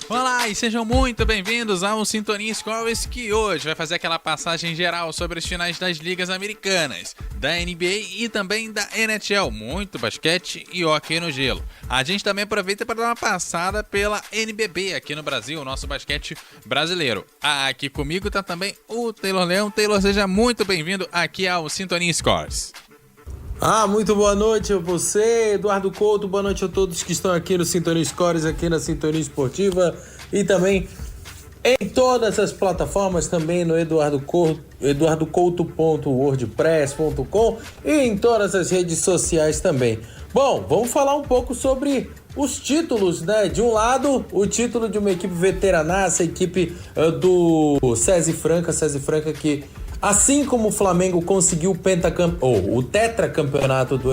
Olá e sejam muito bem-vindos ao Sintonia Scores, que hoje vai fazer aquela passagem geral sobre as finais das ligas americanas, da NBA e também da NHL, muito basquete e hóquei no gelo. A gente também aproveita para dar uma passada pela NBB aqui no Brasil, o nosso basquete brasileiro. Aqui comigo tá também o Taylor Leão. Taylor, seja muito bem-vindo aqui ao Sintonia Scores. Muito boa noite a você, Eduardo Couto, boa noite a todos que estão aqui no Sintonia Scores, aqui na Sintonia Esportiva e também em todas as plataformas, também no eduardocouto.wordpress.com e em todas as redes sociais também. Bom, vamos falar um pouco sobre os títulos, né? De um lado, o título de uma equipe veteranaça, a equipe do SESI Franca que, assim como o Flamengo conseguiu o tetracampeonato do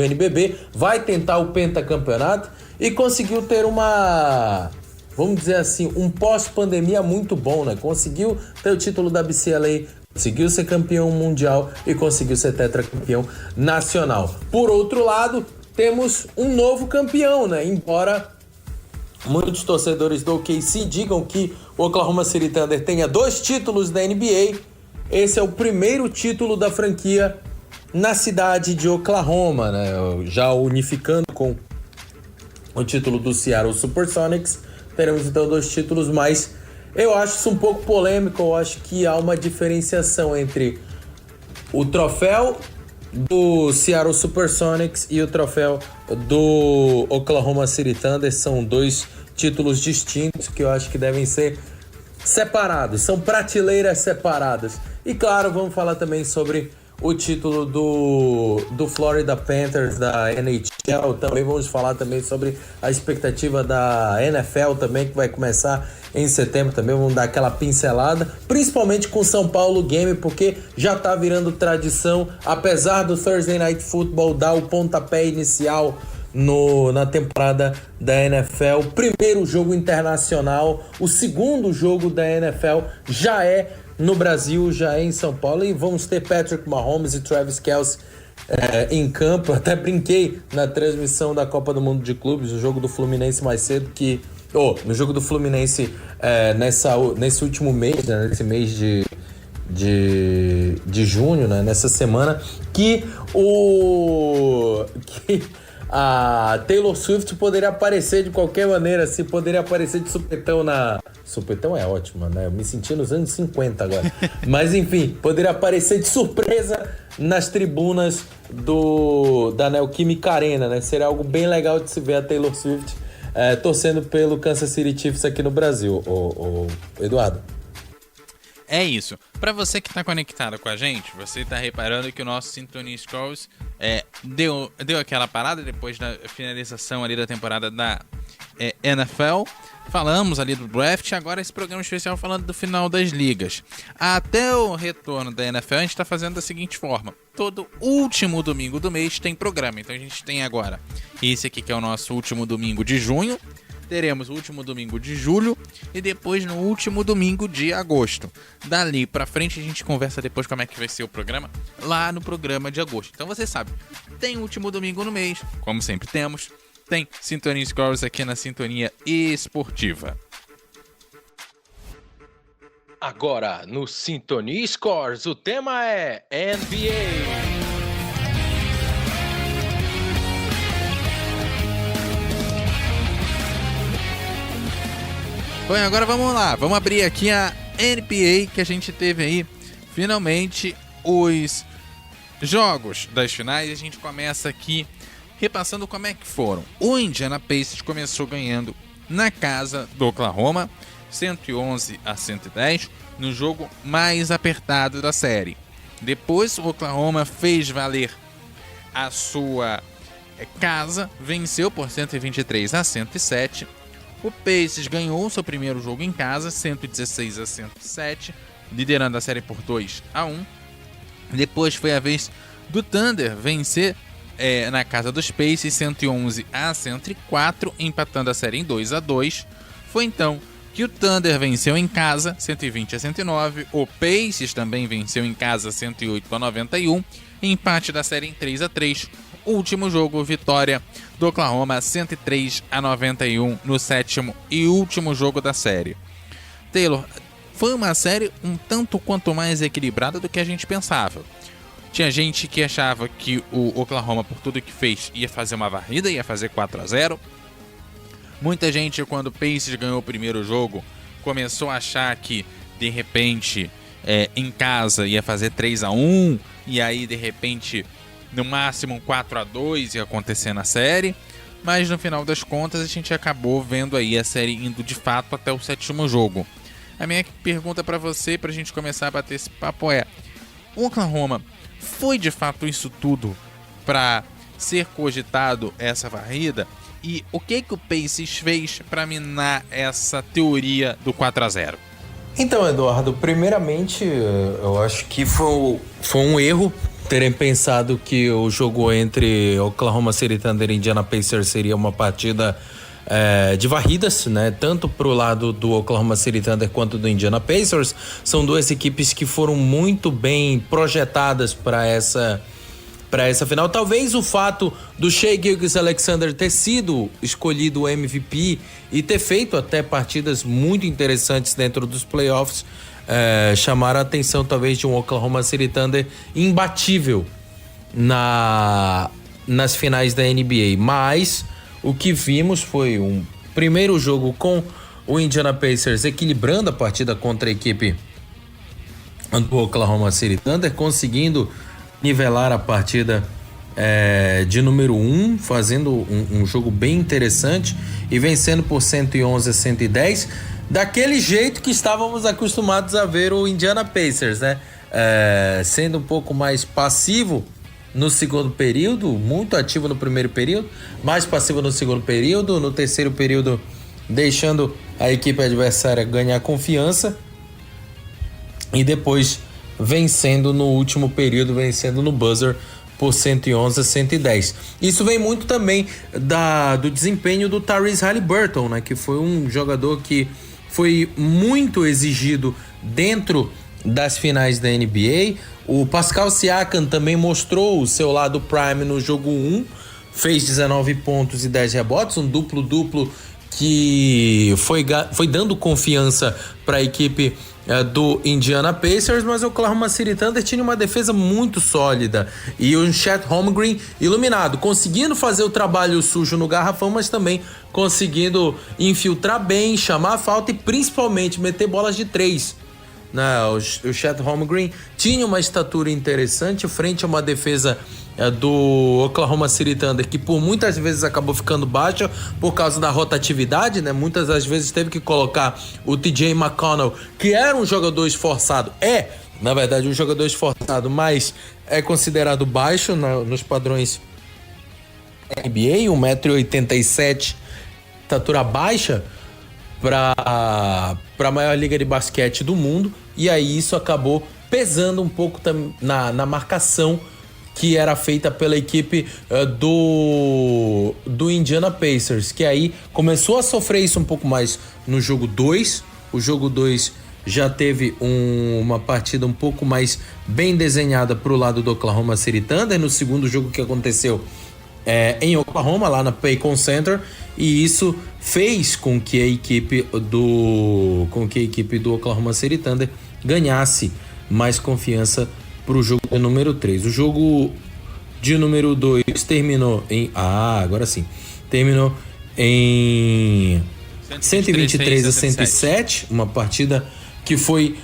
NBB, vai tentar o pentacampeonato e conseguiu ter vamos dizer assim, um pós-pandemia muito bom, né? Conseguiu ter o título da BCLA, conseguiu ser campeão mundial e conseguiu ser tetracampeão nacional. Por outro lado, temos um novo campeão, né? Embora muitos torcedores do OKC digam que o Oklahoma City Thunder tenha 2 títulos da NBA, esse é o primeiro título da franquia na cidade de Oklahoma, né? Já unificando com o título do Seattle Supersonics, teremos então 2 títulos, mas eu acho isso um pouco polêmico. Eu acho que há uma diferenciação entre o troféu do Seattle Supersonics e o troféu do Oklahoma City Thunder. São 2 títulos distintos que eu acho que devem ser separados, são prateleiras separadas. E claro, vamos falar também sobre o título do Florida Panthers da NHL. Também vamos falar também sobre a expectativa da NFL também, que vai começar em setembro. Também vamos dar aquela pincelada, principalmente com o São Paulo Game, porque já tá virando tradição, apesar do Thursday Night Football dar o pontapé inicial na temporada da NFL. O primeiro jogo internacional, o segundo jogo da NFL já é no Brasil, já é em São Paulo, e vamos ter Patrick Mahomes e Travis Kelce em campo. Eu até brinquei na transmissão da Copa do Mundo de Clubes, o jogo do Fluminense mais cedo, no jogo do Fluminense nesse último mês, né, nesse mês de junho, né, nessa semana, que a Taylor Swift poderia aparecer de qualquer maneira, assim, poderia aparecer de supetão Supetão é ótimo, né? Eu me senti nos anos 50 agora. Mas enfim, poderia aparecer de surpresa nas tribunas da Neoquímica Arena, né? Seria algo bem legal de se ver a Taylor Swift torcendo pelo Kansas City Chiefs aqui no Brasil, o Eduardo. É isso. Para você que está conectado com a gente, você está reparando que o nosso Sintonia Scores deu aquela parada depois da finalização ali da temporada da NFL. Falamos ali do draft, agora esse programa especial falando do final das ligas. Até o retorno da NFL, a gente está fazendo da seguinte forma: todo último domingo do mês tem programa. Então a gente tem agora esse aqui, que é o nosso último domingo de junho. Teremos o último domingo de julho e depois no último domingo de agosto. Dali pra frente a gente conversa depois como é que vai ser o programa lá no programa de agosto. Então você sabe, tem o último domingo no mês, como sempre temos. Tem Sintonia Scores aqui na Sintonia Esportiva. Agora no Sintonia Scores o tema é NBA. Bom, agora vamos lá, vamos abrir aqui a NBA, que a gente teve aí finalmente os jogos das finais. A gente começa aqui repassando como é que foram. O Indiana Pacers começou ganhando na casa do Oklahoma, 111-110, no jogo mais apertado da série. Depois o Oklahoma fez valer a sua casa, venceu por 123-107. O Pacers ganhou seu primeiro jogo em casa, 116-107, liderando a série por 2-1. Depois foi a vez do Thunder vencer na casa dos Pacers, 111-104, empatando a série em 2-2. Foi então que o Thunder venceu em casa 120-109, o Pacers também venceu em casa 108-91, empate da série em 3-3, último jogo, vitória do Oklahoma 103-91 no sétimo e último jogo da série. Taylor, foi uma série um tanto quanto mais equilibrada do que a gente pensava. Tinha gente que achava que o Oklahoma, por tudo que fez, ia fazer uma varrida, ia fazer 4-0. Muita gente, quando o Pacers ganhou o primeiro jogo, começou a achar que, de repente, em casa ia fazer 3-1, e aí, de repente, no máximo um 4-2 ia acontecer na série. Mas, no final das contas, a gente acabou vendo aí a série indo, de fato, até o sétimo jogo. A minha pergunta para você, pra gente começar a bater esse papo o Oklahoma foi, de fato, isso tudo para ser cogitado essa varrida? E o que o Pacers fez para minar essa teoria do 4-0? Então, Eduardo, primeiramente, eu acho que foi um erro terem pensado que o jogo entre Oklahoma City Thunder e Indiana Pacers seria uma partida de varridas, né? Tanto pro lado do Oklahoma City Thunder quanto do Indiana Pacers. São duas equipes que foram muito bem projetadas para essa final. Talvez o fato do Shai Gilgeous-Alexander ter sido escolhido o MVP e ter feito até partidas muito interessantes dentro dos playoffs chamaram a atenção talvez de um Oklahoma City Thunder imbatível nas finais da NBA. Mas o que vimos foi um primeiro jogo com o Indiana Pacers equilibrando a partida contra a equipe do Oklahoma City Thunder, conseguindo nivelar a partida de número 1, fazendo um jogo bem interessante e vencendo por 111-110, daquele jeito que estávamos acostumados a ver o Indiana Pacers, né? Sendo um pouco mais passivo no segundo período, muito ativo no primeiro período, mais passivo no segundo período, no terceiro período deixando a equipe adversária ganhar confiança e depois vencendo no último período, vencendo no buzzer por 111-110. Isso vem muito também do desempenho do Tyrese Haliburton, né, que foi um jogador que foi muito exigido dentro das finais da NBA. O Pascal Siakam também mostrou o seu lado prime no jogo 1, fez 19 pontos e 10 rebotes, um duplo-duplo que foi dando confiança para a equipe do Indiana Pacers, mas o Oklahoma City Thunder tinha uma defesa muito sólida e o Chet Holmgren iluminado, conseguindo fazer o trabalho sujo no garrafão, mas também conseguindo infiltrar bem, chamar a falta e principalmente meter bolas de 3. O Chet Holmgren tinha uma estatura interessante frente a uma defesa do Oklahoma City Thunder que por muitas vezes acabou ficando baixa por causa da rotatividade, né? Muitas das vezes teve que colocar o TJ McConnell, que era um jogador esforçado, na verdade um jogador esforçado, mas é considerado baixo nos padrões NBA, 1,87m, estatura baixa para a maior liga de basquete do mundo, e aí isso acabou pesando um pouco na marcação que era feita pela equipe do Indiana Pacers, que aí começou a sofrer isso um pouco mais no jogo 2. O jogo 2 já teve uma partida um pouco mais bem desenhada para o lado do Oklahoma City Thunder, no segundo jogo que aconteceu em Oklahoma, lá na Paycon Center, e isso fez com que a equipe do Oklahoma City Thunder ganhasse mais confiança para o jogo de número 3. O jogo de número 2 terminou em... agora sim. Terminou em 123-107, uma partida que foi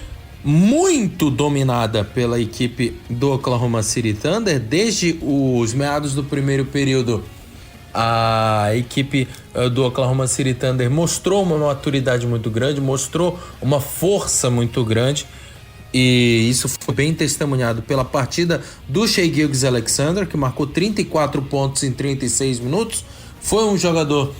muito dominada pela equipe do Oklahoma City Thunder. Desde os meados do primeiro período, a equipe do Oklahoma City Thunder mostrou uma maturidade muito grande, mostrou uma força muito grande, e isso foi bem testemunhado pela partida do Shai Gilgeous-Alexander, que marcou 34 pontos em 36 minutos. Foi um jogador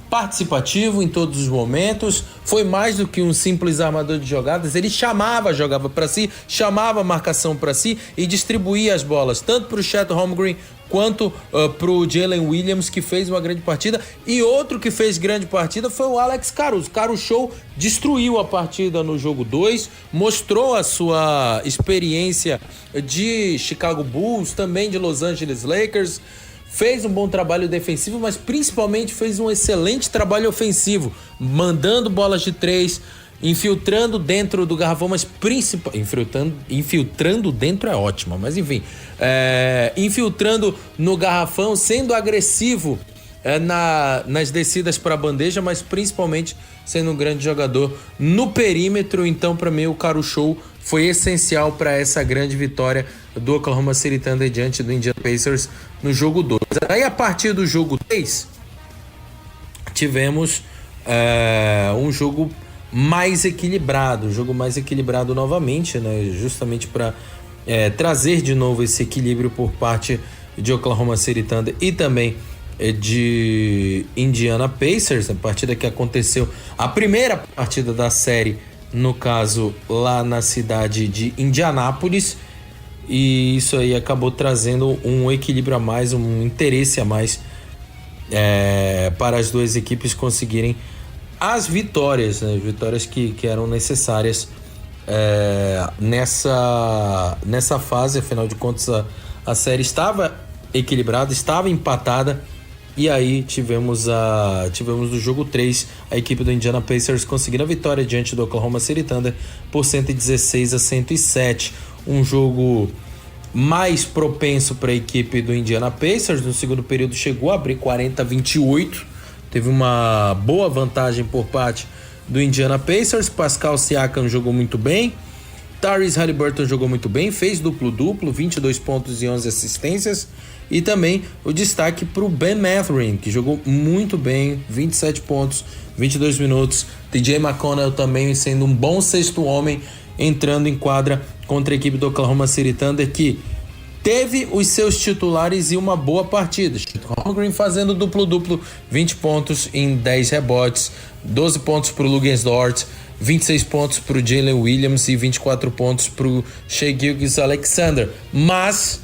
participativo em todos os momentos, foi mais do que um simples armador de jogadas. Ele jogava para si, chamava a marcação para si e distribuía as bolas tanto para o Chet Holmgren quanto pro Jalen Williams, que fez uma grande partida. E outro que fez grande partida foi o Alex Caruso. Caruso destruiu a partida no jogo 2, mostrou a sua experiência de Chicago Bulls, também de Los Angeles Lakers. Fez um bom trabalho defensivo, mas principalmente fez um excelente trabalho ofensivo, mandando bolas de 3, infiltrando dentro do garrafão, mas infiltrando dentro é ótimo, mas enfim, infiltrando no garrafão, sendo agressivo nas descidas para a bandeja, mas principalmente sendo um grande jogador no perímetro. Então, para mim, o Caruso foi essencial para essa grande vitória do Oklahoma City Thunder diante do Indiana Pacers no jogo 2. Aí, a partir do jogo 3, tivemos um jogo mais equilibrado, novamente, né? Justamente para trazer de novo esse equilíbrio por parte de Oklahoma City Thunder e também de Indiana Pacers. A partida que aconteceu, a primeira partida da série, no caso lá na cidade de Indianápolis, e isso aí acabou trazendo um equilíbrio a mais, um interesse a mais para as duas equipes conseguirem as vitórias, né? Vitórias que eram necessárias nessa fase. Afinal de contas, a série estava equilibrada, estava empatada, e aí tivemos no jogo 3 a equipe do Indiana Pacers conseguindo a vitória diante do Oklahoma City Thunder por 116-107. Um jogo mais propenso para a equipe do Indiana Pacers. No segundo período chegou a abrir 40-28. Teve uma boa vantagem por parte do Indiana Pacers. Pascal Siakam jogou muito bem. Tyrese Haliburton jogou muito bem, fez duplo-duplo, 22 pontos e 11 assistências. E também o destaque para o Ben Mathurin, que jogou muito bem, 27 pontos, 22 minutos. TJ McConnell também sendo um bom sexto homem, entrando em quadra contra a equipe do Oklahoma City Thunder, que teve os seus titulares e uma boa partida. Holmgren fazendo duplo-duplo, 20 pontos em 10 rebotes, 12 pontos para o Luguensdort, 26 pontos para o Jalen Williams e 24 pontos para o Shai Gilgeous-Alexander. Mas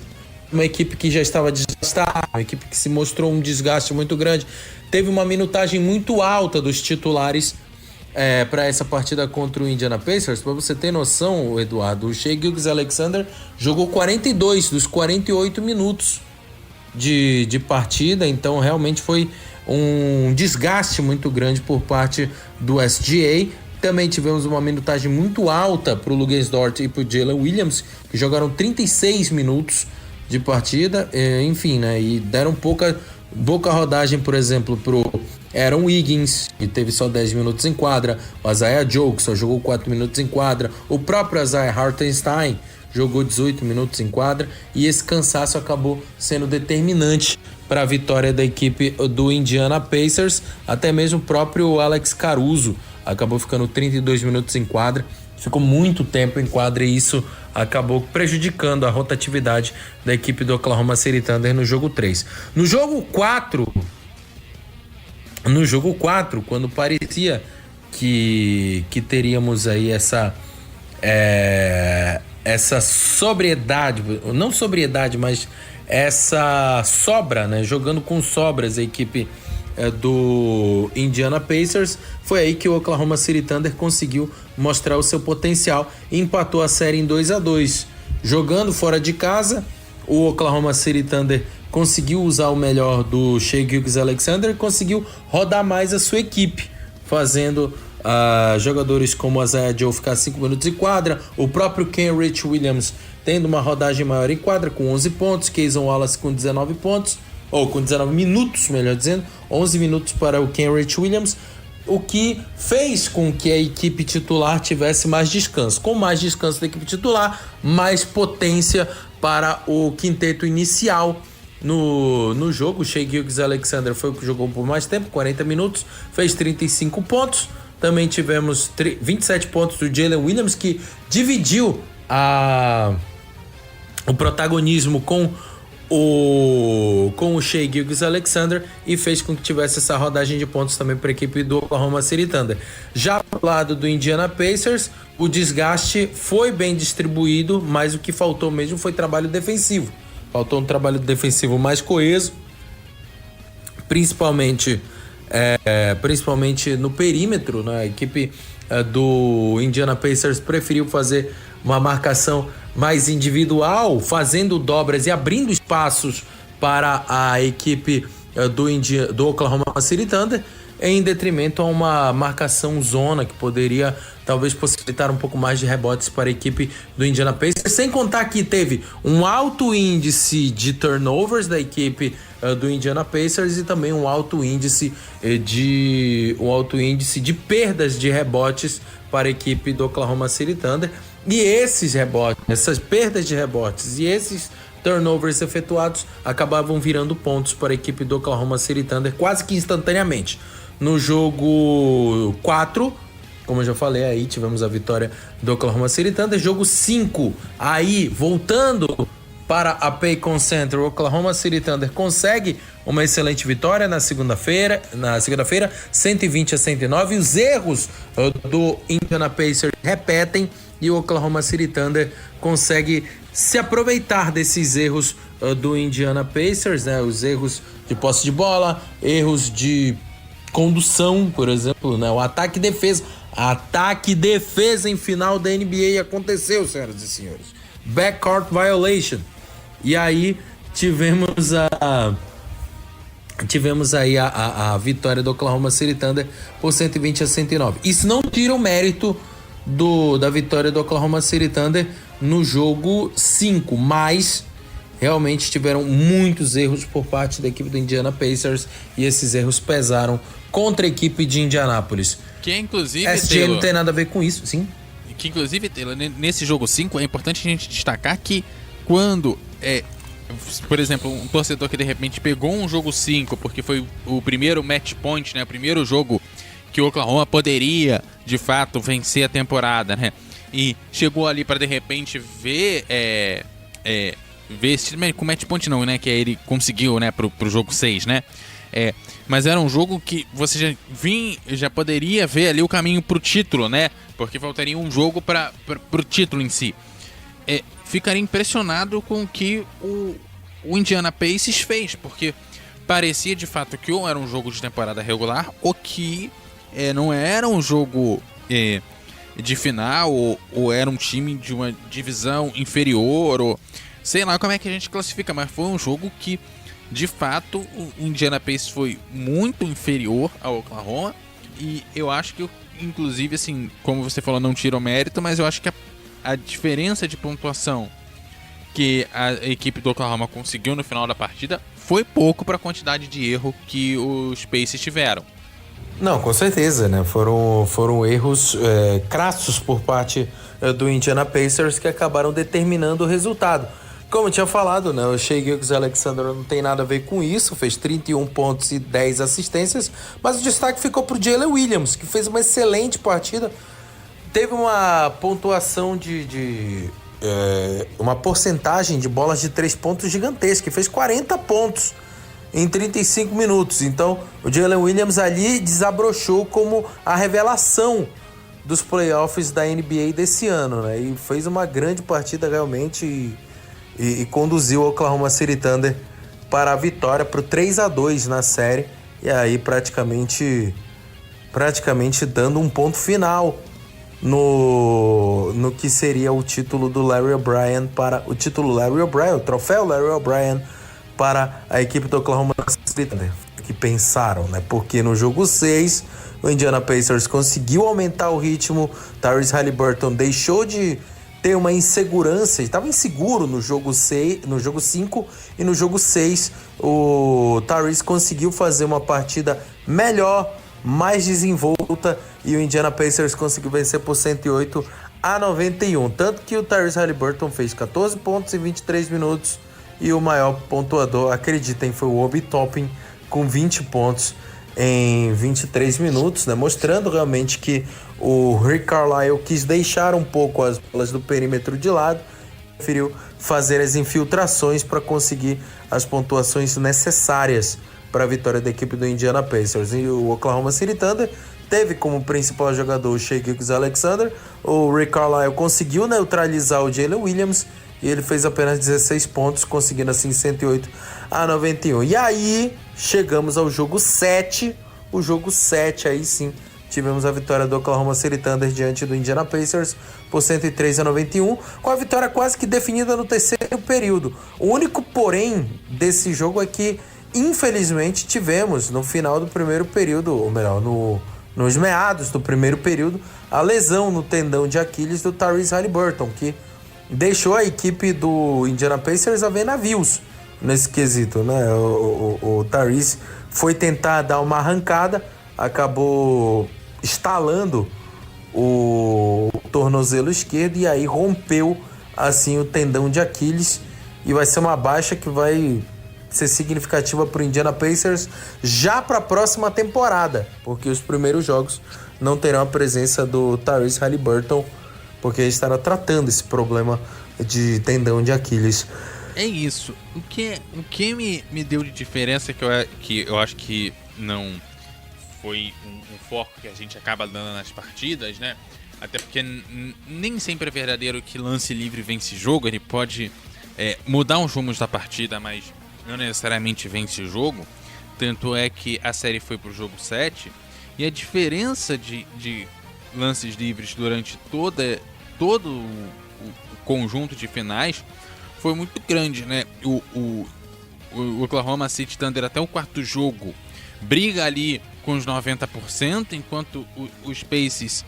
uma equipe que já estava desgastada, uma equipe que se mostrou um desgaste muito grande. Teve uma minutagem muito alta dos titulares para essa partida contra o Indiana Pacers. Para você ter noção, Eduardo, o Shai Gilgeous-Alexander jogou 42 dos 48 minutos de partida. Então realmente foi um desgaste muito grande por parte do SGA. Também tivemos uma minutagem muito alta para o Luguensdort e para o Jalen Williams, que jogaram 36 minutos de partida, enfim, né? E deram pouca rodagem, por exemplo, pro Aaron Wiggins, que teve só 10 minutos em quadra, o Isaiah Joe, que só jogou 4 minutos em quadra, o próprio Isaiah Hartenstein jogou 18 minutos em quadra, e esse cansaço acabou sendo determinante para a vitória da equipe do Indiana Pacers. Até mesmo o próprio Alex Caruso acabou ficando 32 minutos em quadra, ficou muito tempo em quadra, e isso acabou prejudicando a rotatividade da equipe do Oklahoma City Thunder no jogo 3. No jogo 4, quando parecia que teríamos aí essa sobriedade, não sobriedade, mas essa sobra, né? Jogando com sobras a equipe do Indiana Pacers, foi aí que o Oklahoma City Thunder conseguiu mostrar o seu potencial e empatou a série em 2-2. Jogando fora de casa, o Oklahoma City Thunder conseguiu usar o melhor do Shai Gilgeous-Alexander e conseguiu rodar mais a sua equipe, fazendo jogadores como o Isaiah Joe ficar 5 minutos em quadra, o próprio Kenrich Williams tendo uma rodagem maior em quadra com 11 pontos, Cason Wallace com 19 pontos, ou com 19 minutos, melhor dizendo, 11 minutos para o Kenrich Williams, o que fez com que a equipe titular tivesse mais descanso. Com mais descanso da equipe titular, mais potência para o quinteto inicial no jogo. O Shai Gilgeous-Alexander foi o que jogou por mais tempo, 40 minutos, fez 35 pontos. Também tivemos 27 pontos do Jalen Williams, que dividiu o protagonismo com o Shai Gilgeous-Alexander e fez com que tivesse essa rodagem de pontos também para a equipe do Oklahoma City Thunder. Já do lado do Indiana Pacers, o desgaste foi bem distribuído, mas o que faltou mesmo foi trabalho defensivo. Faltou um trabalho defensivo mais coeso, principalmente no perímetro, né? A equipe do Indiana Pacers preferiu fazer uma marcação mais individual, fazendo dobras e abrindo espaços para a equipe do Oklahoma City Thunder, em detrimento a uma marcação zona que poderia talvez possibilitar um pouco mais de rebotes para a equipe do Indiana Pacers, sem contar que teve um alto índice de turnovers da equipe do Indiana Pacers e também um alto índice de perdas de rebotes para a equipe do Oklahoma City Thunder. E esses rebotes, essas perdas de rebotes e esses turnovers efetuados acabavam virando pontos para a equipe do Oklahoma City Thunder quase que instantaneamente. No jogo 4, como eu já falei, aí tivemos a vitória do Oklahoma City Thunder. Jogo 5, aí voltando para a Paycon Center, o Oklahoma City Thunder consegue uma excelente vitória na segunda-feira, 120-109. Os erros do Indiana Pacers repetem e o Oklahoma City Thunder consegue se aproveitar desses erros do Indiana Pacers, né? Os erros de posse de bola, erros de condução, por exemplo, né? O ataque e defesa em final da NBA aconteceu, senhoras e senhores. Backcourt violation. E aí tivemos aí a vitória do Oklahoma City Thunder por 120-109. Isso não tira o mérito da vitória do Oklahoma City Thunder no jogo 5, mas realmente tiveram muitos erros por parte da equipe do Indiana Pacers e esses erros pesaram contra a equipe de Indianápolis. Que inclusive, SG não tem nada a ver com isso, sim. Que inclusive, nesse jogo 5 é importante a gente destacar que quando por exemplo, um torcedor que de repente pegou um jogo 5 porque foi o primeiro match point, né, o primeiro jogo que o Oklahoma poderia de fato vencer a temporada, né, e chegou ali para de repente ver com match point não, né, que ele conseguiu, né, pro jogo 6, né, mas era um jogo que você já poderia ver ali o caminho pro título, né, porque faltaria um jogo pro título em si. Ficaria impressionado com o que o Indiana Pacers fez, porque parecia de fato que ou era um jogo de temporada regular ou que não era um jogo de final ou era um time de uma divisão inferior, ou sei lá como é que a gente classifica, mas foi um jogo que de fato o Indiana Pacers foi muito inferior ao Oklahoma, e eu acho que inclusive, assim, como você falou, não tira o mérito, mas eu acho que a diferença de pontuação que a equipe do Oklahoma conseguiu no final da partida foi pouco para a quantidade de erro que os Pacers tiveram. Não, com certeza, né? Foram erros crassos por parte do Indiana Pacers que acabaram determinando o resultado. Como eu tinha falado, né? O Shai Gilgeous-Alexander não tem nada a ver com isso, fez 31 pontos e 10 assistências, mas o destaque ficou pro Jalen Williams, que fez uma excelente partida. Teve uma pontuação uma porcentagem de bolas de 3 pontos gigantesca, que fez 40 pontos em 35 minutos. Então, o Jalen Williams ali desabrochou como a revelação dos playoffs da NBA desse ano, né? E fez uma grande partida realmente e conduziu o Oklahoma City Thunder para a vitória, para o 3-2 na série, e aí praticamente dando um ponto final no que seria o título do Larry O'Brien o troféu Larry O'Brien para a equipe do Oklahoma City Thunder, que pensaram, né? Porque no jogo 6 o Indiana Pacers conseguiu aumentar o ritmo, Tyrese Haliburton deixou de ter uma insegurança, estava inseguro no jogo 5, e no jogo 6 o Tyrese conseguiu fazer uma partida melhor, mais desenvolta, e o Indiana Pacers conseguiu vencer por 108-91. Tanto que o Tyrese Haliburton fez 14 pontos em 23 minutos e o maior pontuador, acreditem, foi o Obi Toppin com 20 pontos em 23 minutos, né? Mostrando realmente que o Rick Carlisle quis deixar um pouco as bolas do perímetro de lado, preferiu fazer as infiltrações para conseguir as pontuações necessárias para a vitória da equipe do Indiana Pacers. E o Oklahoma City Thunder teve como principal jogador o Shai Gilgeous-Alexander. O Rick Carlisle conseguiu neutralizar o Jalen Williams e ele fez apenas 16 pontos, conseguindo assim 108-91. E aí chegamos ao jogo 7. O jogo 7 aí sim tivemos a vitória do Oklahoma City Thunder diante do Indiana Pacers por 103-91, com a vitória quase que definida no terceiro período. O único porém desse jogo é que, infelizmente, tivemos no final do primeiro período, ou melhor, nos meados do primeiro período, a lesão no tendão de Aquiles do Tyrese Haliburton, que deixou a equipe do Indiana Pacers a ver navios nesse quesito, né? O Tyrese foi tentar dar uma arrancada, acabou estalando o tornozelo esquerdo e aí rompeu assim o tendão de Aquiles, e vai ser uma baixa que vai ser significativa para o Indiana Pacers já para a próxima temporada, porque os primeiros jogos não terão a presença do Tyrese Haliburton, porque ele estará tratando esse problema de tendão de Aquiles. É isso. O que me deu de diferença que eu acho que não foi um foco que a gente acaba dando nas partidas, né? Até porque nem sempre é verdadeiro que lance livre vence jogo. Ele pode mudar os rumos da partida, mas não necessariamente vence o jogo. Tanto é que a série foi pro jogo 7 e a diferença de lances livres durante todo o conjunto de finais foi muito grande, né? O Oklahoma City Thunder até o quarto jogo briga ali com os 90%, enquanto os Pacers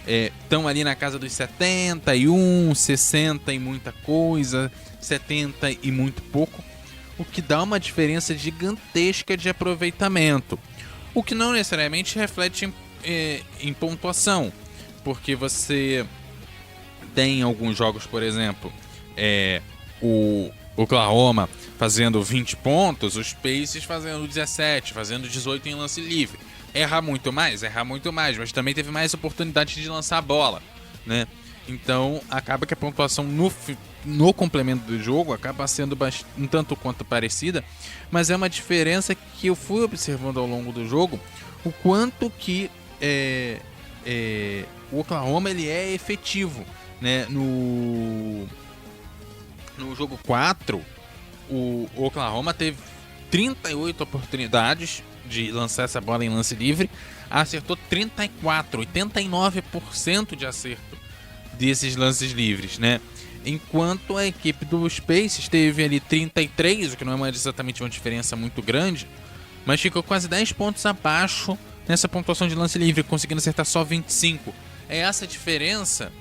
estão ali na casa dos 71, 60 e muita coisa, 70 e muito pouco, o que dá uma diferença gigantesca de aproveitamento, o que não necessariamente reflete em pontuação, porque você tem alguns jogos, por exemplo, o Oklahoma fazendo 20 pontos, os Pacers fazendo 17, fazendo 18 em lance livre. Erra muito mais, mas também teve mais oportunidade de lançar a bola, né? Então acaba que a pontuação no complemento do jogo acaba sendo um tanto quanto parecida, mas é uma diferença que eu fui observando ao longo do jogo, o quanto que o Oklahoma ele é efetivo, né? No jogo 4, o Oklahoma teve 38 oportunidades de lançar essa bola em lance livre, acertou 34, 89% de acerto desses lances livres, né? Enquanto a equipe dos Pacers teve ali 33, o que não é exatamente uma diferença muito grande, mas ficou quase 10 pontos abaixo nessa pontuação de lance livre, conseguindo acertar só 25. É essa diferença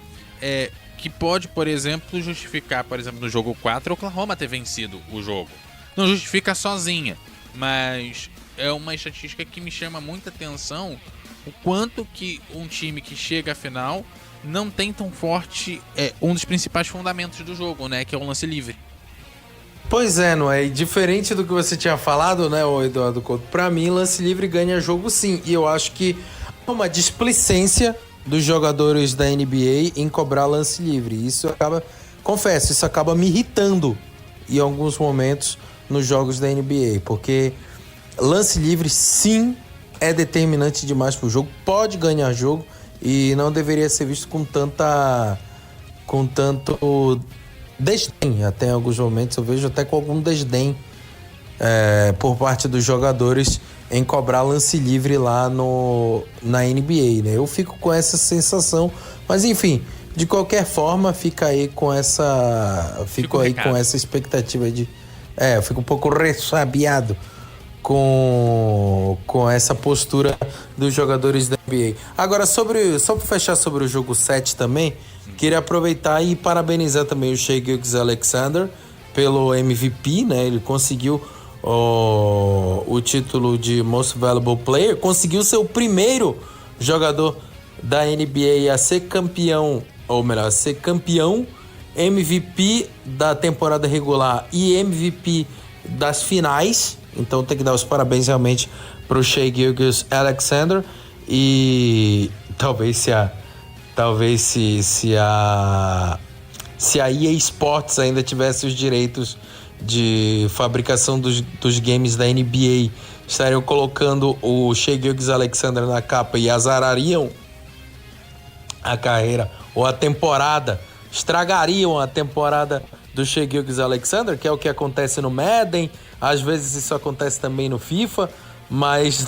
que pode, por exemplo, justificar, por exemplo, no jogo 4, o Oklahoma ter vencido o jogo. Não justifica sozinha, mas é uma estatística que me chama muita atenção, o quanto que um time que chega à final não tem tão forte um dos principais fundamentos do jogo, né, que é o lance livre. Pois é, não é? E diferente do que você tinha falado, né, Eduardo Couto, pra mim, lance livre ganha jogo sim, e eu acho que é uma displicência dos jogadores da NBA em cobrar lance livre. Isso acaba me irritando em alguns momentos nos jogos da NBA, porque lance livre sim é determinante demais pro jogo, pode ganhar jogo e não deveria ser visto com tanto desdém. Até em alguns momentos eu vejo até com algum desdém por parte dos jogadores em cobrar lance livre lá na NBA, né? Eu fico com essa sensação, mas enfim, de qualquer forma, fico aí com essa expectativa de... eu fico um pouco ressabiado com essa postura dos jogadores da NBA. Agora, só para fechar sobre o jogo 7 também, queria aproveitar e parabenizar também o Shai Gilgeous-Alexander pelo MVP, né? Ele conseguiu o título de Most Valuable Player, conseguiu ser o primeiro jogador da NBA a ser campeão, ou melhor, ser campeão, MVP da temporada regular e MVP das finais. Então tem que dar os parabéns realmente pro Shai Gilgeous-Alexander, e talvez se a EA Sports ainda tivesse os direitos de fabricação dos games da NBA, estariam colocando o Shai Gilgeous-Alexander na capa e azarariam a carreira ou a temporada, estragariam a temporada do Shai Gilgeous-Alexander, que é o que acontece no Madden, às vezes isso acontece também no FIFA, mas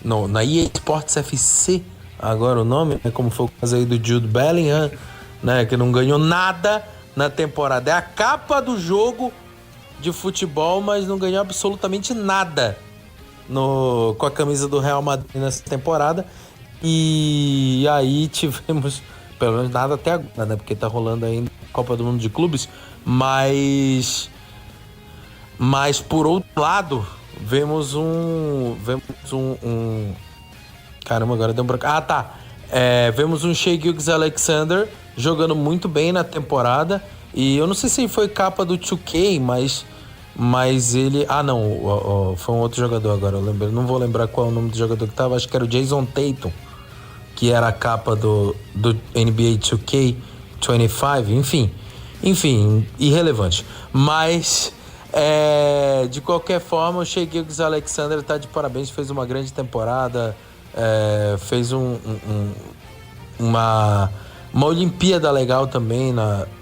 na EA Sports FC, agora o nome, né, como foi o caso aí do Jude Bellingham, né, que não ganhou nada na temporada. É a capa do jogo de futebol, mas não ganhou absolutamente nada com a camisa do Real Madrid nessa temporada. E aí tivemos, pelo menos nada até agora, né, porque tá rolando ainda a Copa do Mundo de Clubes, mas por outro lado, vemos um caramba, agora deu um branco. Vemos um Shai Gilgeous-Alexander jogando muito bem na temporada. E eu não sei se foi capa do 2K, mas ele... foi um outro jogador agora, eu lembro. Não vou lembrar qual é o nome do jogador que tava. Acho que era o Jason Tatum, que era a capa do NBA 2K25. Enfim, irrelevante. Mas, de qualquer forma, o Shai Gilgeous-Alexander tá de parabéns. Fez uma grande temporada. Fez uma Olimpíada legal também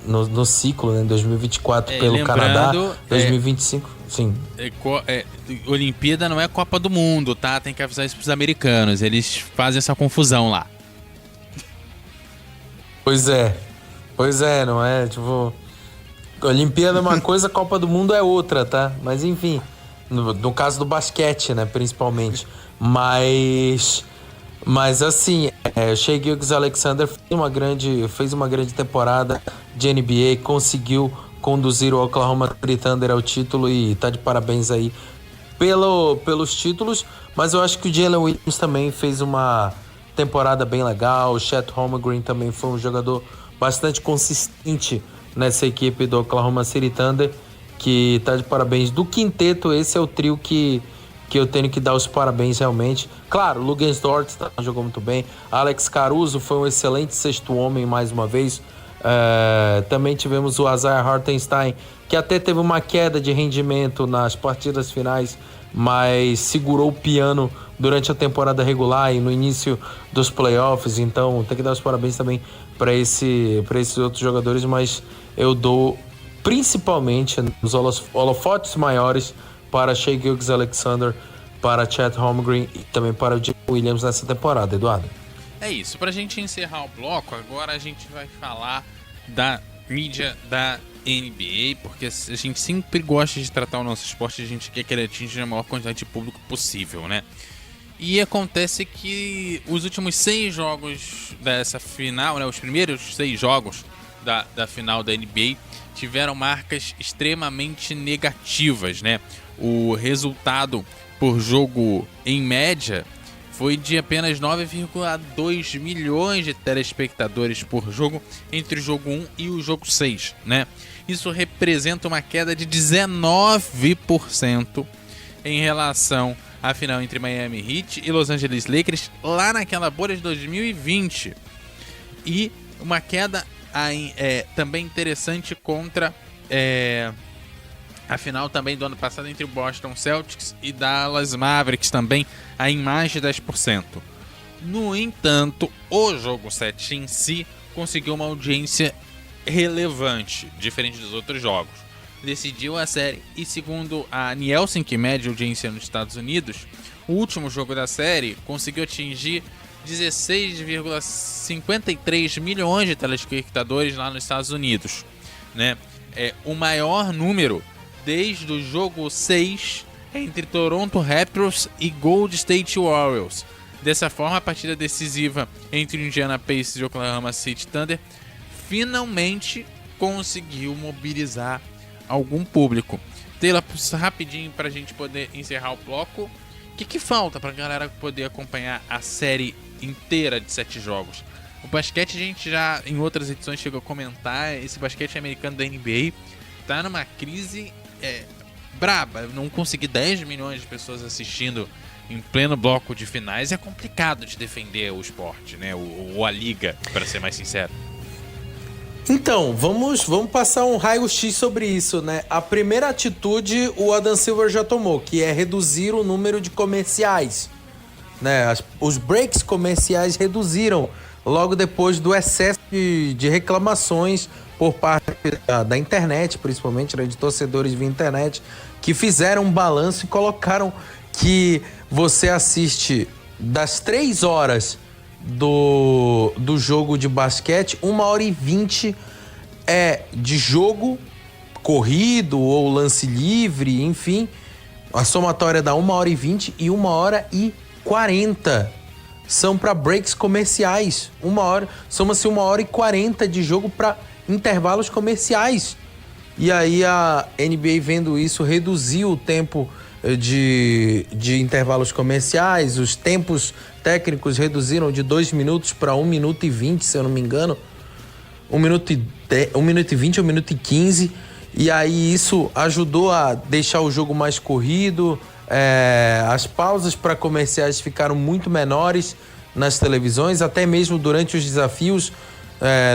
no ciclo, né, em 2024 pelo Canadá, 2025, sim. Olimpíada não é Copa do Mundo, tá? Tem que avisar isso pros americanos, eles fazem essa confusão lá. Pois é, não é? Tipo, Olimpíada é uma coisa, Copa do Mundo é outra, tá? Mas enfim, no caso do basquete, né, principalmente. Mas assim, Shai Gilgeous-Alexander fez uma grande temporada de NBA, conseguiu conduzir o Oklahoma City Thunder ao título e tá de parabéns aí pelos títulos. Mas eu acho que o Jalen Williams também fez uma temporada bem legal. O Chet Holmgren também foi um jogador bastante consistente nessa equipe do Oklahoma City Thunder, que tá de parabéns. Do quinteto, esse é o trio que eu tenho que dar os parabéns realmente. Claro, Luguentz Dort jogou muito bem. Alex Caruso foi um excelente sexto homem mais uma vez. Também tivemos o Isaiah Hartenstein, que até teve uma queda de rendimento nas partidas finais, mas segurou o piano durante a temporada regular e no início dos playoffs. Então tem que dar os parabéns também para esses outros jogadores, mas eu dou principalmente os holofotes maiores para Shai Gilgeous-Alexander, para Chet Holmgren e também para o Jalen Williams nessa temporada, Eduardo. É isso, pra gente encerrar o bloco, agora a gente vai falar da mídia da NBA, porque a gente sempre gosta de tratar o nosso esporte, a gente quer que ele atinja a maior quantidade de público possível, né? E acontece que os últimos 6 jogos dessa final, né, os primeiros 6 jogos da final da NBA tiveram marcas extremamente negativas, né? O resultado por jogo, em média, foi de apenas 9,2 milhões de telespectadores por jogo entre o jogo 1 e o jogo 6, né? Isso representa uma queda de 19% em relação à final entre Miami Heat e Los Angeles Lakers, lá naquela bolha de 2020. E uma queda também interessante contra a final também do ano passado entre o Boston Celtics e Dallas Mavericks, também em mais de 10%. No entanto, o jogo 7 em si conseguiu uma audiência relevante, diferente dos outros jogos. Decidiu a série e, segundo a Nielsen, que mede a audiência nos Estados Unidos, o último jogo da série conseguiu atingir 16,53 milhões de telespectadores lá nos Estados Unidos, né? É o maior número desde o jogo 6 entre Toronto Raptors e Golden State Warriors. Dessa forma, a partida decisiva entre o Indiana Pacers e o Oklahoma City Thunder finalmente conseguiu mobilizar algum público. Taylor, rapidinho para a gente poder encerrar o bloco. O que falta para a galera poder acompanhar a série inteira de 7 jogos? O basquete, a gente já em outras edições chegou a comentar, esse basquete americano da NBA tá numa crise braba. Não conseguir 10 milhões de pessoas assistindo em pleno bloco de finais é complicado de defender o esporte, né? Ou a liga, para ser mais sincero. Então, vamos passar um raio-x sobre isso, né? A primeira atitude o Adam Silver já tomou, que é reduzir o número de comerciais, né? Os breaks comerciais reduziram logo depois do excesso de reclamações por parte da internet, principalmente, né, de torcedores via internet, que fizeram um balanço e colocaram que você assiste das 3 horas do jogo de basquete, 1h20 é de jogo corrido ou lance livre, enfim. A somatória dá 1h20 e 1h40 são para breaks comerciais. Soma-se 1h40 de jogo para intervalos comerciais. E aí a NBA, vendo isso, reduziu o tempo de intervalos comerciais. Os tempos técnicos reduziram de 2 minutos para 1 minuto e 20, se eu não me engano. 1 minuto e 20, 1 minuto e 15. E aí isso ajudou a deixar o jogo mais corrido. As pausas para comerciais ficaram muito menores nas televisões, até mesmo durante os desafios.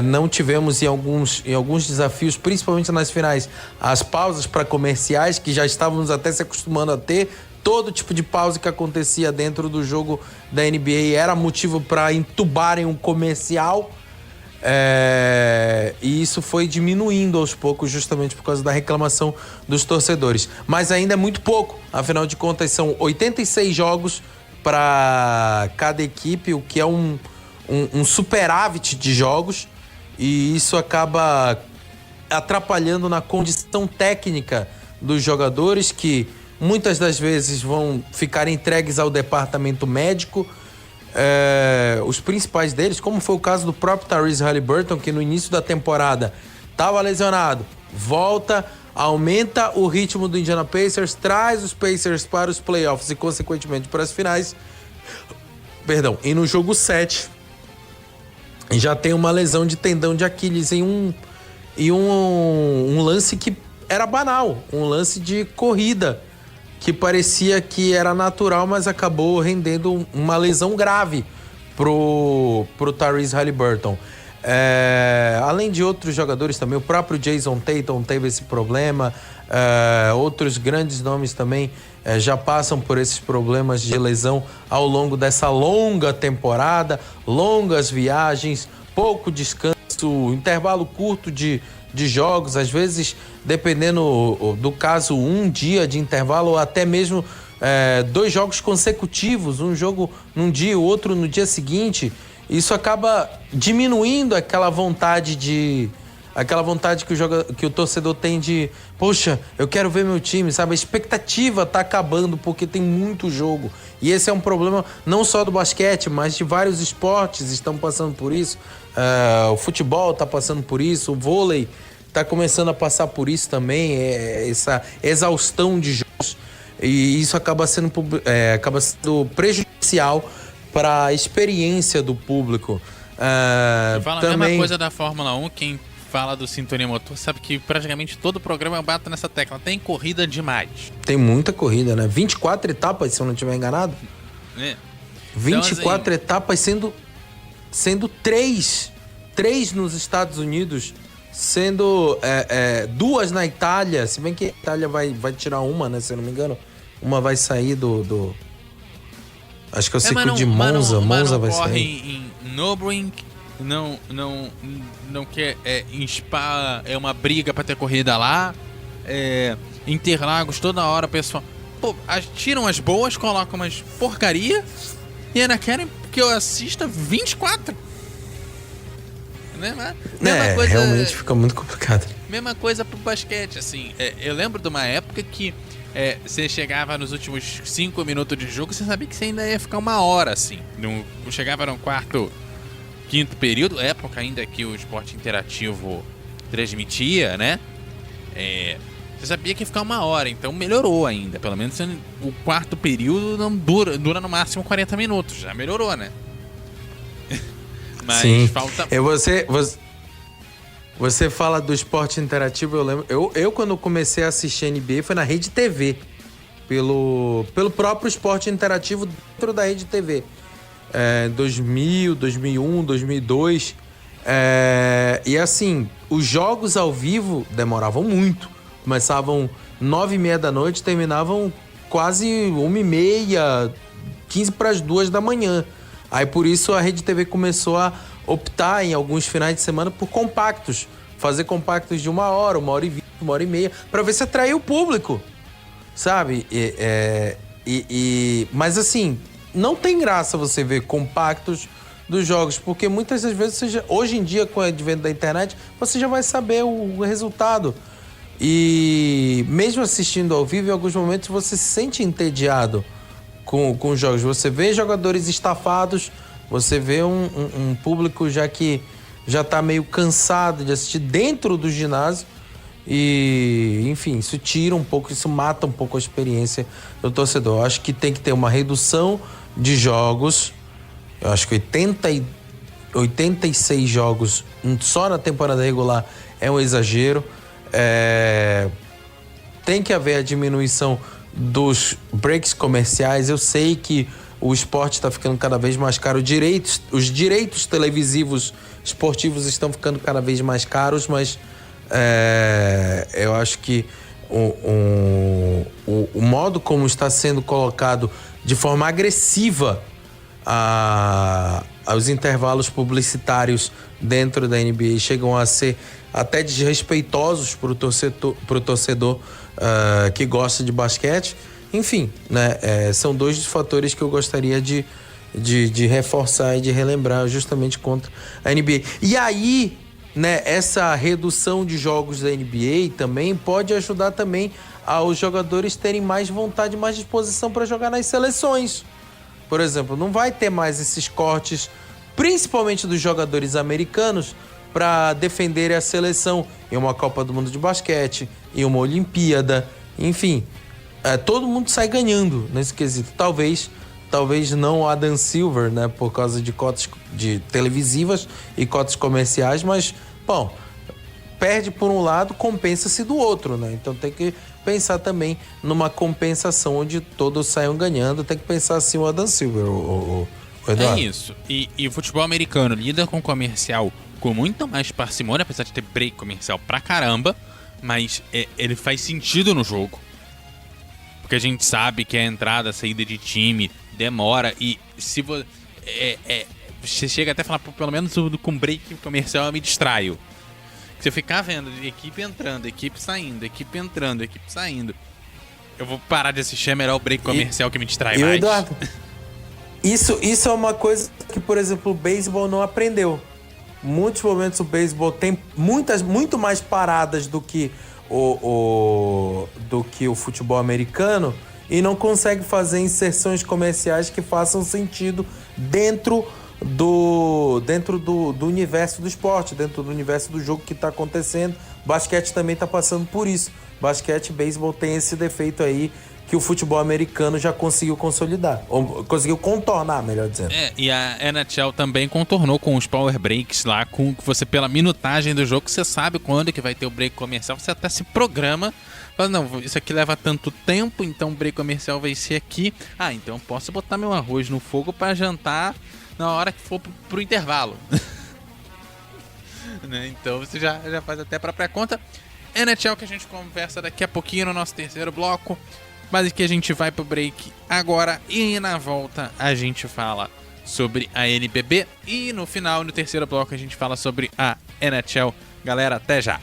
Não tivemos em alguns desafios, principalmente nas finais, as pausas para comerciais, que já estávamos até se acostumando a ter. Todo tipo de pausa que acontecia dentro do jogo da NBA era motivo para entubarem um comercial. E isso foi diminuindo aos poucos, justamente por causa da reclamação dos torcedores. Mas ainda é muito pouco, afinal de contas são 86 jogos para cada equipe, o que é um superávit de jogos, e isso acaba atrapalhando na condição técnica dos jogadores, que muitas das vezes vão ficar entregues ao departamento médico. Os principais deles, como foi o caso do próprio Tyrese Haliburton, que no início da temporada estava lesionado, volta, aumenta o ritmo do Indiana Pacers, traz os Pacers para os playoffs e consequentemente para as finais. E no jogo 7 já tem uma lesão de tendão de Aquiles em um lance que era banal, um lance de corrida que parecia que era natural, mas acabou rendendo uma lesão grave pro Tyrese Haliburton. Além de outros jogadores também, o próprio Jason Tatum teve esse problema, outros grandes nomes também já passam por esses problemas de lesão ao longo dessa longa temporada, longas viagens, pouco descanso, intervalo curto de jogos, às vezes, dependendo do caso, 1 dia de intervalo ou até mesmo 2 jogos consecutivos, um jogo num dia, o outro no dia seguinte. Isso acaba diminuindo aquela vontade que o torcedor tem de, poxa, eu quero ver meu time, sabe? A expectativa tá acabando porque tem muito jogo. E esse é um problema não só do basquete, mas de vários esportes estão passando por isso. O futebol tá passando por isso, o vôlei tá começando a passar por isso também, essa exaustão de jogos. E isso acaba sendo prejudicial para a experiência do público. Fala também... a mesma coisa da Fórmula 1, quem fala do Sintonia Motor sabe que praticamente todo o programa eu bato nessa tecla. Tem corrida demais. Tem muita corrida, né? 24 etapas, se eu não estiver enganado. 24 etapas, sendo 3 nos Estados Unidos, sendo 2 na Itália, se bem que a Itália vai tirar uma, né? Se eu não me engano. Uma vai sair do acho que é o circuito de Monza. Monza vai sair. Em Nürburgring, não quer. Em Spa é uma briga pra ter corrida lá. Interlagos, toda hora, pessoal. Tiram as boas, colocam umas porcaria e ainda querem que eu assista 24. Mesma coisa, realmente fica muito complicado. Mesma coisa pro basquete, assim. Eu lembro de uma época que você chegava nos últimos 5 minutos de jogo, você sabia que você ainda ia ficar 1 hora, assim. Chegava no quarto, quinto período, época ainda que o esporte interativo transmitia, né? Você sabia que ia ficar 1 hora, então melhorou ainda. Pelo menos o quarto período não dura no máximo 40 minutos. Já melhorou, né? Mas sim. Falta... Você fala do esporte interativo, eu lembro... Eu quando comecei a assistir NBA foi na Rede TV. Pelo próprio esporte interativo dentro da Rede TV. 2000, 2001, 2002. E assim, os jogos ao vivo demoravam muito. Começavam 9h30 da noite, terminavam quase 1h30, 15 para as 2 da manhã. Aí por isso a Rede TV começou a optar em alguns finais de semana por compactos. Fazer compactos de 1 hora, 1h20, 1h30, para ver se atrai o público, sabe? Mas assim, não tem graça você ver compactos dos jogos, porque muitas das vezes, hoje em dia, com o advento da internet, você já vai saber o resultado. E mesmo assistindo ao vivo, em alguns momentos você se sente entediado com os jogos. Você vê jogadores estafados, você vê um público que já tá meio cansado de assistir dentro do ginásio. E, enfim, isso tira um pouco, isso mata um pouco a experiência do torcedor. Eu acho que tem que ter uma redução de jogos. Eu acho que 86 jogos só na temporada regular é um exagero. Tem que haver a diminuição dos breaks comerciais. Eu sei que o esporte está ficando cada vez mais caro. Os direitos televisivos esportivos estão ficando cada vez mais caros, mas eu acho que o modo como está sendo colocado de forma agressiva os intervalos publicitários dentro da NBA chegam a ser até desrespeitosos para o torcedor que gosta de basquete. Enfim, né, são dois dos fatores que eu gostaria de reforçar e de relembrar justamente contra a NBA. E aí, né, essa redução de jogos da NBA também pode ajudar também aos jogadores terem mais vontade, mais disposição para jogar nas seleções. Por exemplo, não vai ter mais esses cortes, principalmente dos jogadores americanos, para defender a seleção em uma Copa do Mundo de basquete, em uma Olimpíada, enfim. Todo mundo sai ganhando nesse quesito. Talvez não o Adam Silver, né, por causa de cotas de televisivas e cotas comerciais, mas, bom, perde por um lado, compensa-se do outro, né? Então tem que pensar também numa compensação onde todos saiam ganhando. Tem que pensar assim o Adam Silver, o Eduardo. É isso. E o futebol americano lida com comercial com muito mais parcimônia, apesar de ter break comercial pra caramba, mas ele faz sentido no jogo. Porque a gente sabe que a entrada, a saída de time demora, e se você chega até a falar, pelo menos com break comercial eu me distraio. Se eu ficar vendo equipe entrando, equipe saindo, equipe entrando, equipe saindo, eu vou parar de assistir. É melhor o break comercial que me distrai mais. Eduardo, isso é uma coisa que, por exemplo, o beisebol não aprendeu. Muitos momentos o beisebol tem muito mais paradas do que o futebol americano, e não consegue fazer inserções comerciais que façam sentido dentro do universo do esporte, dentro do universo do jogo que está acontecendo. Basquete também está passando por isso. Basquete e beisebol tem esse defeito aí que o futebol americano já conseguiu consolidar, ou conseguiu contornar, melhor dizendo. E a NHL também contornou com os power breaks lá, com você, pela minutagem do jogo, você sabe quando que vai ter o break comercial, você até se programa, fala, não, isso aqui leva tanto tempo, então o break comercial vai ser aqui. Então posso botar meu arroz no fogo para jantar na hora que for pro intervalo. Né? Então você já faz até a própria conta. NHL que a gente conversa daqui a pouquinho no nosso terceiro bloco, mas aqui a gente vai pro break agora, e na volta a gente fala sobre a NBB, e no final, no terceiro bloco, a gente fala sobre a NHL. Galera, até já!